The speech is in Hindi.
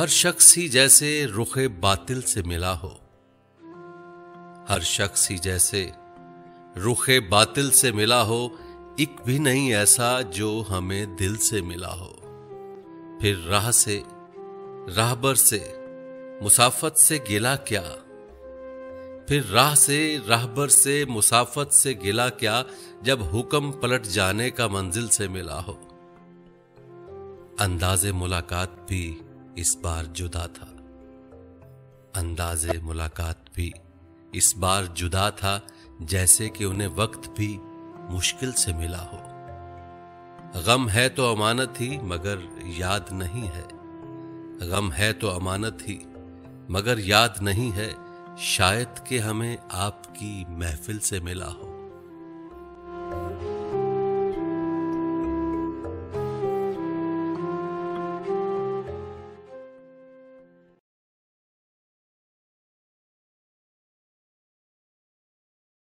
हर शख्स ही जैसे रुखे बातिल से मिला हो, हर शख्स ही जैसे रुखे बातिल से मिला हो, एक भी नहीं ऐसा जो हमें दिल से मिला हो। फिर राह से, राहबर से, मुसाफत से गिला क्या, फिर राह से, राहबर से, मुसाफत से गिला क्या, जब हुक्म पलट जाने का मंजिल से मिला हो। अंदाज़े मुलाकात भी इस बार जुदा था, अंदाज़े मुलाकात भी इस बार जुदा था, जैसे कि उन्हें वक्त भी मुश्किल से मिला हो। गम है तो अमानत ही मगर याद नहीं है, गम है तो अमानत ही मगर याद नहीं है, शायद कि हमें आपकी महफिल से मिला हो।